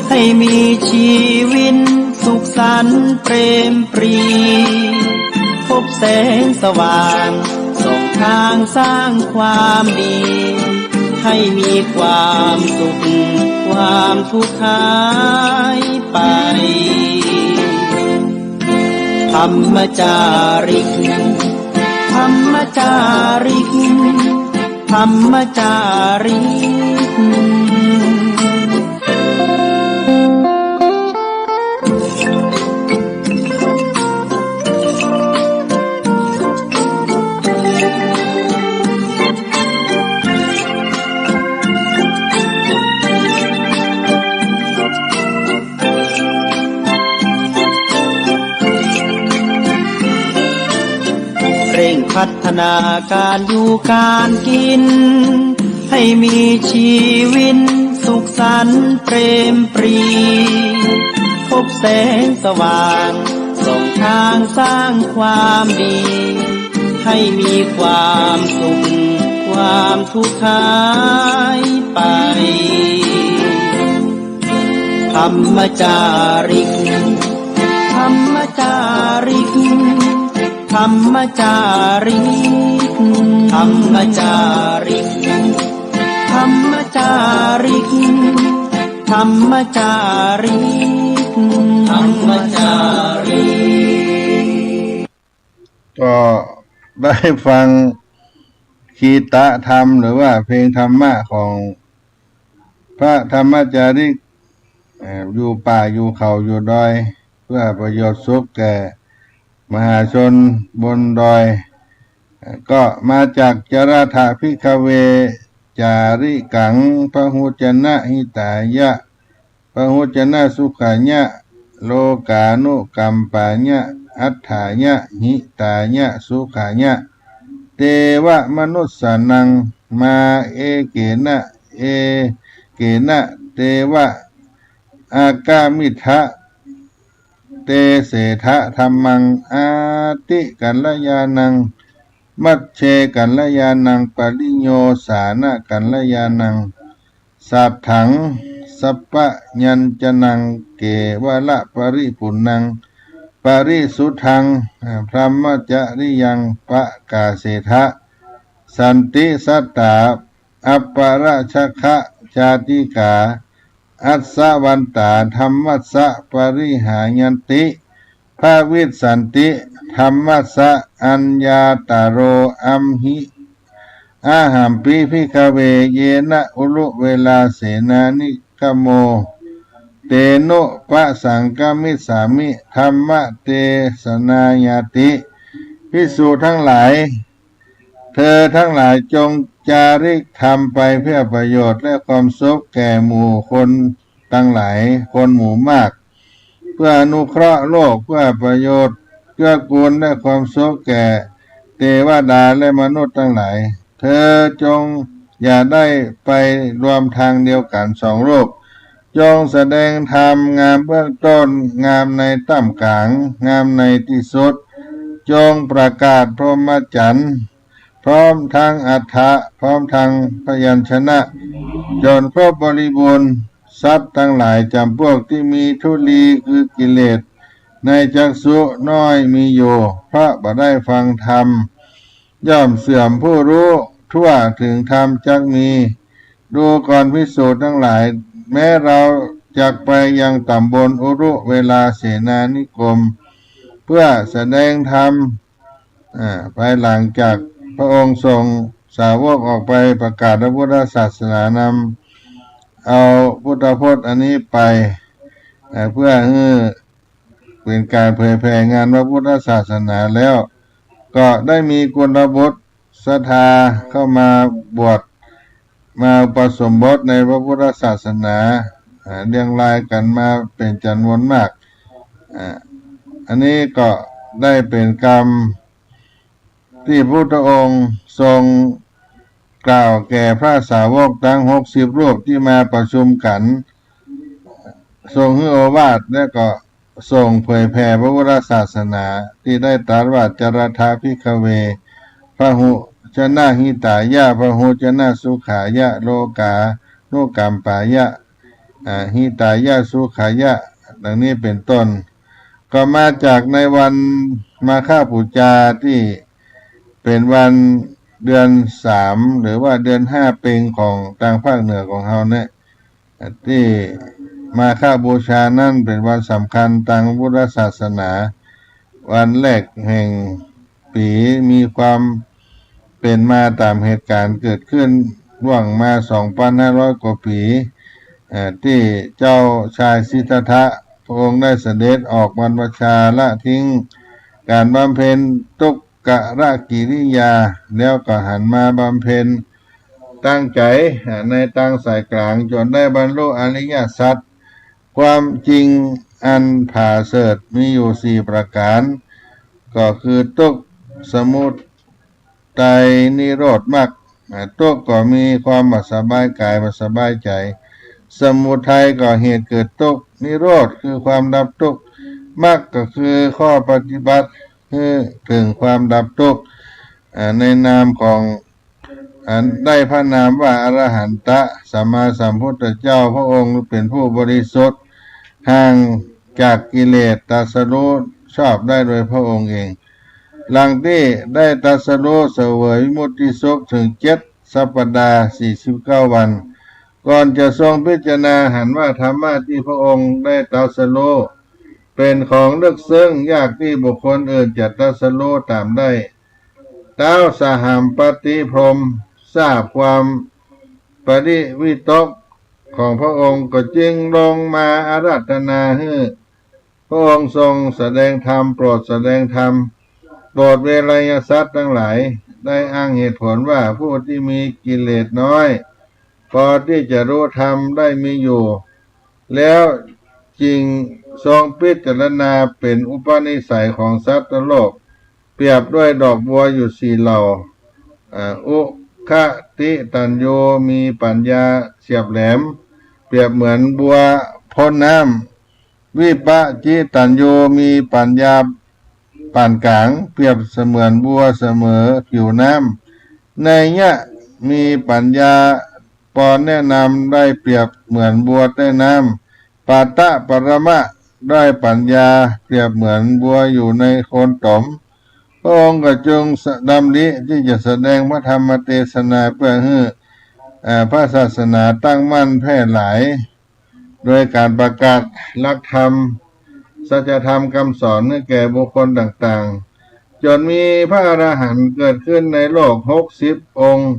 S5: ให้มีชีวิตสุขสันต์เปรมปรี พบแสงสว่างส่องทางสร้างความดี ให้มีความสุขความทุกข์หายไป ธรรมจาริก ธรรมจาริก ธรรมจาริก เร่งพัฒนาการอยู่การกิน ให้มีชีวิตสุขสันต์เปรมปรี พบแสงสว่างส่องทางสร้างความดี ให้มีความสุขความทุกข์หายไป ธรรมจาริก ธรรมจาริก ธรรมจาริก ธรรมจาริก ธรรมจาริก ธรรมจาริก ธรรมจาริก
S3: ก็ได้ฟังคีตะธรรมหรือว่าเพลงธรรมะของพระธรรมจาริกอยู่ป่าอยู่เขาอยู่ดอยเพื่อประโยชน์สุขแก่มหาชนบนดอย ก็มาจากจรถะภิกขเวจาริกังพหุจนะหิตายะพหุจนะสุขายะโลกานุกัมปายะอัฏฐายะหิตายะสุขายะเตวะมนุสสานังมาเอเกนะเอเกนะเตวะอากามิทะเตเสทะธัมมังอาติกัลยานังมัชเชกัลยานังปริโยสานะกัลยานังสัทถังสัพพยัญจนังเกวะละปริปุณังปริสุทธังพรหมจริยังปะกาเสทะสันติสัตตาอัปปราชคะชาติกาอัสสะวันตาธรรมัสสะปริหายันติภาวิสสันติธรรมัสสะอัญญาตโรอัมหิอาหัมปิภิกขเวเยนะอุลุเวลาเสนานิกโมเตโนปะสังกมิสามิธรรมะเตสนายติภิกษุทั้งหลายเธอทั้งหลายจงจาริกทำไปเพื่อประโยชน์และความสุขแก่หมู่คนทั้งหลายคนหมู่มากเพื่ออนุเคราะห์โลกเพื่อประโยชน์เกื้อกูลและความสุขแก่เทวดาและมนุษย์ทั้งหลายเธอจงอย่าได้ไปรวมทางเดียวกันสองโลกจงแสดงธรรมงามเบื้องต้นงามในท่ามกลางงามในที่สุดจงประกาศพรหมจรรย์พร้อมทางอัฏฐะพร้อมทางพยัญชนะจนครบบริบูรณ์ทรัพย์ทั้งหลายจำพวกที่มีทุลีคือกิเลสในจักษุน้อยมีอยู่เพราะบ่ได้ฟังธรรมย่อมเสื่อมผู้รู้ทั่วถึงธรรมจักมีดูก่อนภิกษุทั้งหลายแม้เราจักไปยังตำบลอุรุเวลาเสนานิคมเพื่อแสดงธรรมภายหลังจากพระองค์ทรงสาวกออกไปประกาศพระพุทธศาสนานำเอาพุทธพจน์อันนี้ไปเพื่อให้เป็นการเผยแผ่งานพระพุทธศาสนาแล้วก็ได้มีกุลบุตรศรัทธาเข้ามาบวชมาอุปสมบทในพระพุทธศาสนาเรียงรายกันมาเป็นจำนวนมากอันนี้ก็ได้เป็นกรรมที่พระพุทธองค์ทรง กล่าวแก่พระสาวกทั้ง60 รูปที่มาประชุมกันทรงให้โอวาทและก็ส่งเผยแผ่พระพุทธศาสนาที่ได้ตรัสว่าจรทาภิกขเวพหุชนะหิตายะพหุชนะสุขายะโลกาโนกัมปายะหิตายะสุขายะดังนี้เป็นต้นก็มาจากในวันมาฆบูชาที่เป็นวันเดือน3หรือว่าเดือน5เป็งของทางภาคเหนือของเฮาเนี่ยที่มาฆบูชานั่นเป็นวันสำคัญทางพุทธศาสนาวันแรกแห่งปีมีความเป็นมาตามเหตุการณ์เกิดขึ้นล่วงมา 2,500 กว่าปีที่เจ้าชายสิทธัตถะพระองค์ได้เสด็จออกบรรพชาละทิ้งการบำเพ็ญทุกขกิริยาแล้วก็หันมาบำเพ็ญตั้งใจในทางสายกลางจนได้บรรลุอริยสัจความจริงอันผ่าเสดมีอยู่4ประการก็คือทุกข์สมุทัยนิโรธมรรคทุกข์ก็มีความไม่สบายกายไม่สบายใจสมุทัยก็เหตุเกิดทุกข์นิโรธคือความดับทุกข์มรรคก็คือข้อปฏิบัติคือถึงความดับทุกข์ในนามของได้พระนามว่าอรหันตะสัมมาสัมพุทธเจ้าพระองค์เป็นผู้บริสุทธิ์ห่างจากกิเลสตรัสรู้ชอบได้โดยพระองค์เองหลังที่ได้ตรัสรู้เสวยวิมุตติสุขถึง7 สัปดาห์ 49 วันก่อนจะทรงพิจารณาหันว่าธรรมะที่พระองค์ได้ตรัสรู้เป็นของลึกซึ้งยากที่บุคคลอื่นจะตรัสรู้ตามได้ท้าวสหัมปติพรหมทราบความปริวิตกของพระองค์ก็จึงลงมาอาราธนาให้พระองค์ทรงแสดงธรรมโปรดแสดงธรรมโปรดเวไลยสัตว์ทั้งหลายได้อ้างเหตุผลว่าผู้ที่มีกิเลสน้อยพอที่จะรู้ธรรมได้มีอยู่แล้วจริงทรงพิจารณาเป็นอุปนิสัยของสัตว์โลกเปรียบด้วยดอกบัวอยู่4 เหล่าอุคติตัญโยมีปัญญาเฉียบแหลมเปรียบเหมือนบัวพ้นน้ำวิปจิตัญโยมีปัญญาปานกลางเปรียบเสมือนบัวเสมอผิวน้ำในยะมีปัญญาปอนแนะนำได้เปรียบเหมือนบัวใต้น้ำปัตตะปรมะได้ปัญญาเปรียบเหมือนบัวอยู่ในโคนตมพระองค์ก็จงดำริที่จะแสดงพระธรรมเทศนาเพื่อให้พระศาสนาตั้งมั่นแพร่หลายโดยการประกาศหลักธรรมสัจธรรมคำสอนให้แก่บุคคลต่างๆจนมีพระอรหันต์เกิดขึ้นในโลก60 องค์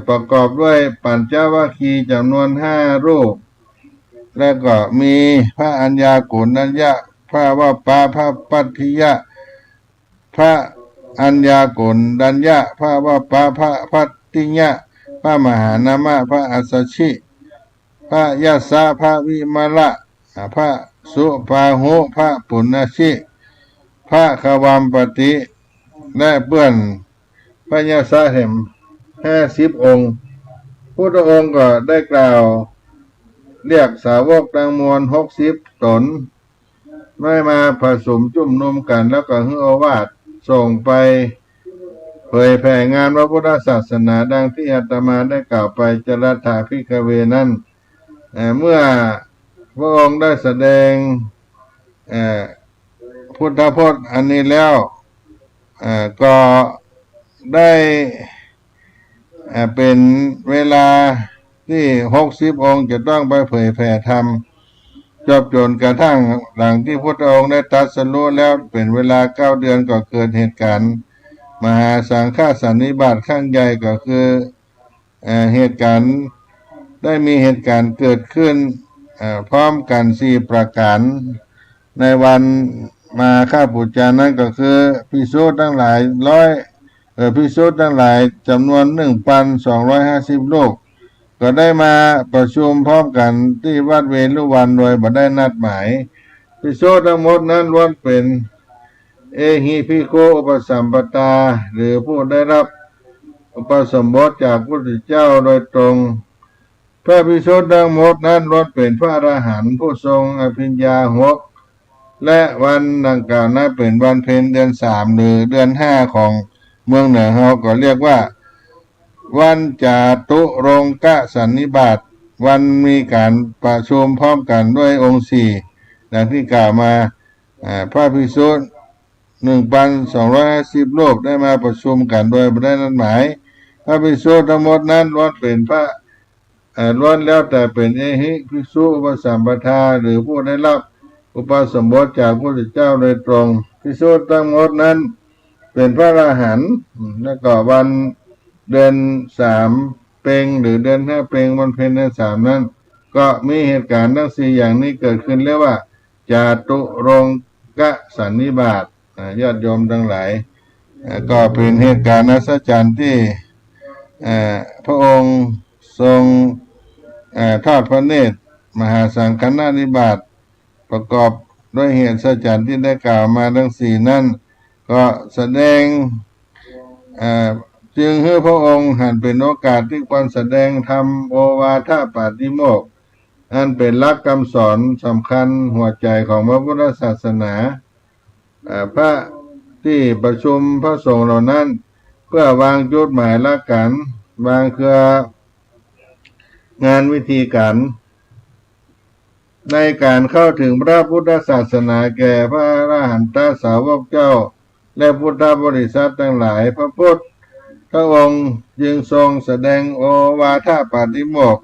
S3: ประกอบด้วยปัญจวัคคีย์จำนวน5 รูปและก็มีพระอัญญาโกณัญญะพระวปาพระปัตถิยะพระอัญญาโกณัญญะพระวปาพระปัตถิยะพระมหานามะพระอัสสชิพระยัสสะพระวิมละพระสุปาหุพระปุณณชิพระขวัมปติและเพื่อนพระยัสสะแห่ง50 องค์พุทธองค์ก็ได้กล่าวเรียกสาวกทั้งมวล60 ตนไม่มาผสมจุ่มนุมกันแล้วก็ให้โอวาทส่งไปเผยแผ่งานพระพุทธศาสนาดังที่อาตมาได้กล่าวไปจรทาภิกขเวนั้นเมื่อพระองค์ได้แสดงพุทธพจน์อันนี้แล้วก็ได้เป็นเวลาที่60 องค์จะต้องไปเผยแผ่ธรรมจบจนกระทั่งหลังที่พระองค์ได้ตรัสรู้แล้วเป็นเวลา9 เดือนก็เกิดเหตุการณ์มหาสังฆสันนิบาตครั้งใหญ่ก็คือเหตุการณ์ได้มีเหตุการณ์เกิดขึ้นพร้อมกัน4 ประการในวันมาฆบูชานั้นก็คือภิกษุทั้งหลายภิกษุทั้งหลายจำนวน 1,250 รูปก็ได้มาประชุมพร้อมกันที่วัดเวรุวันโดยบ่ได้นัดหมายภิกษุทั้งหมดนั้นล้วนเป็นเอหิภิกขุอุปสัมปทาหรือผู้ได้รับ อุปสมบทจากพระพุทธเจ้าโดยตรงพระภิกษุทั้งหมดนั้นล้วนเป็นพระอรหันต์ผู้ทรงอภิญญา6และวันดังกล่าวนั้นเป็นวันเพ็ญเดือน3หรือเดือน5ของเมืองเหนือเราก็เรียกว่าวันจาตุรงกสันนิบาตวันมีการประชุมพร้อมกันด้วยองค์4ดังที่กล่าวมาพระภิกษุ 1,250 รูปได้มาประชุมกันโดยไม่ได้นัดหมายพระภิกษุทั้งหมดนั้นล้วนเป็นพระล้วนแล้วแต่เป็นเอหิภิกษุอุปสัมปทาหรือผู้ได้รับอุปสมบทจากพระพุทธเจ้าโดยตรงภิกษุทั้งหมดนั้นเป็นพระอรหันต์แล้วก็วันเดือน3เพ็ญหรือเดือน5เพ็ญวันเพ็ญเดือน3นั้นก็มีเหตุการณ์ทั้ง4อย่างนี้เกิดขึ้นเรียกว่าจาตุรงกสันนิบาตญาติโยมทั้งหลายก็เป็นเหตุการณ์อัศจรรย์ที่พระองค์ทรงทอดพระเนตรมหาสังฆนานิบาตประกอบด้วยเหตุอัศจรรย์ที่ได้กล่าวมาทั้ง4นั้นก็แสดงจึงให้พระองค์หันเป็นโอกาสที่ควรแสดงธรรมโอวาทปาติโมกข์อันเป็นหลักคำสอนสำคัญหัวใจของพระพุทธศาสนาพระที่ประชุมพระสงฆ์เหล่านั้นเพื่อวางจุดหมายหลักการวางเครืองานวิธีการในการเข้าถึงพระพุทธศาสนาแก่พระอรหันตสาวกเจ้าและพุทธบริษัททั้งหลายพระพุทธองค์จึงทรงแสดงโอวาทปาติโมกข์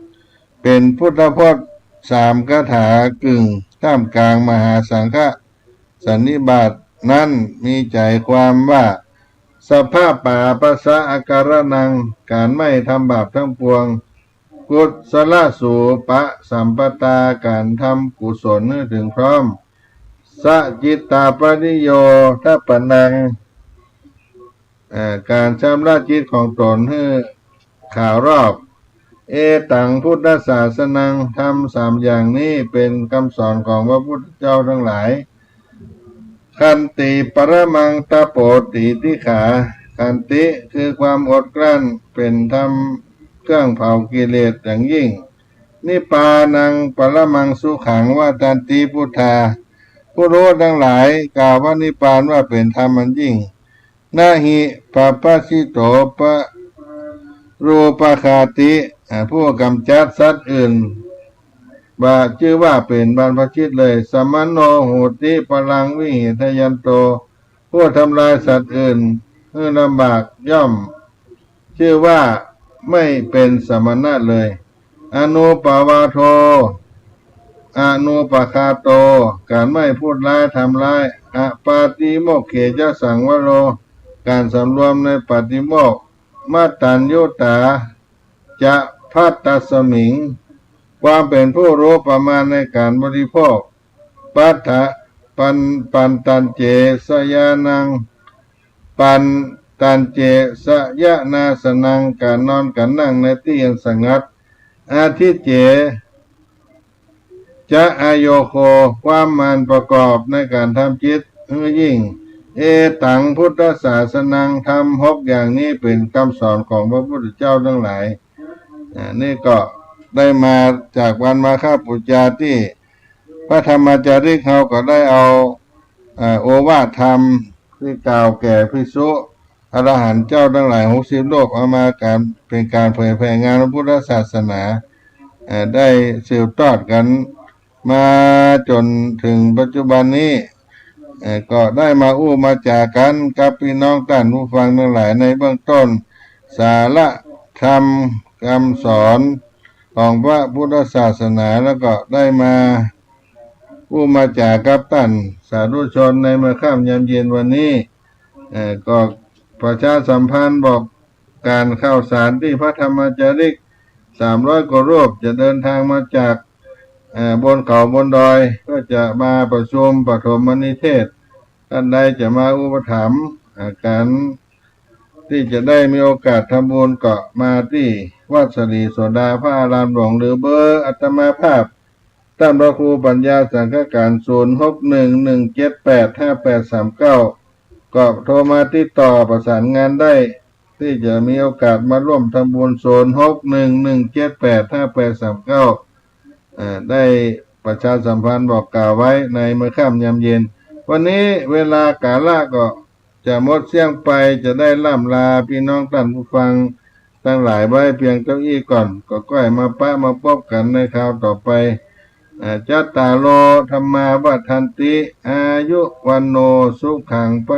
S3: เป็นพุทธพจน์3คาถากึ่งท่ามกลางมหาสังฆสันนิบาตนั้นมีใจความว่าสภาพป่าปัสสะอาการนังการไม่ทำบาปทั้งปวงกุศลสูปะสัมปตาการทำกุศลให้ถึงพร้อมสัจจิตตาปริโยทัปปนังการชำระจิตของตนให้ข่าวรอบเอตังพุทธศาสนังทำ3อย่างนี้เป็นคำสอนของพระพุทธเจ้าทั้งหลายขันติปรมังตโปติทิขาขันติคือความอดกลั้นเป็นธรรมเครื่องเผากิเลสอย่างยิ่งนิพพานังปรมังสุขังวาตันติพุทธาผู้รู้ทั้งหลายกล่าวว่านิพพานว่าเป็นธรรมอันยิ่งนาหิปัปปสิโตปะรูปคาติผู้กำจัดสัตว์อื่นว่าชื่อว่าเป็นบรรพชิตเลยสมโนโหติพลังวิหิทยันโตผู้ทำลายสัตว์อื่นให้ลำบากย่อมชื่อว่าไม่เป็นสมณะเลยอนุปวาโทอนุปคาโตการไม่พูดร้ายทำร้ายอปาติโมกเขจะสังวโรการสำรวมในปาติโมกข์มาตัญญูตาจะพัตตสมิงความเป็นผู้รู้ประมาณในการบริโภคปัฏฐะปันตันเจสยานังปันตันเจสยะนาสนังการนอนการนั่งในที่อันสงัดอาทิเจจะอโยโคความมันประกอบในการทำจิตยิ่งเอตังพุทธศาสนังทำ6อย่างนี้เป็นคำสอนของพระพุทธเจ้าทั้งหลายนี่ก็ได้มาจากวันมาฆบูชาที่พระธรรมจาริกเขาก็ได้เอาโอวาทธรรมที่กล่าวแก่ภิกษุอรหันต์เจ้าทั้งหลาย60 โลกเอามาการเป็นการเผยแผ่งานพระพุทธศาสนาได้สืบทอดกันมาจนถึงปัจจุบันนี้ก็ได้มามาจากกันกับพี่น้องท่านผู้ฟังทั้งหลายในเบื้องต้นสาระธรรมคำสอนของพระพุทธศาสนาแล้วก็ได้มามาจากกับท่านสาธุชนในเมื่อค่ำยามเย็นวันนี้ก็ประชาสัมพันธ์บอกการเข้าสารที่พระธรรมจาริก300 กว่ารูปจะเดินทางมาจากบนเขาบนดอยก็จะมาประชุมปฐมนิเทศท่านใดจะมาอุปถัมภ์การที่จะได้มีโอกาสทำบุญก็มาที่วัดสรีโสดาพระอารามหลวงหรือเบอร์อัตมาภาพท่านพระครูปัญญาสังฆการ0611785839ก็โทรมาติดต่อประสานงานได้ ที่จะมีโอกาสมาร่วมทำบุญ0611785839ได้ประชาสัมพันธ์บอกกล่าวไว้ในเมื่อค่ำยามเย็นวันนี้เวลากาละก็จะหมดเสียงไปจะได้ล่ำลาพี่น้องท่านผู้ฟังทั้งหลายไว้เพียงเก้าอี้ก่อนก็ก้อยมาปะมาพบกันในคราวต่อไปจัตตาโลธรรมาวัฏันติอายุวันโนสุขัง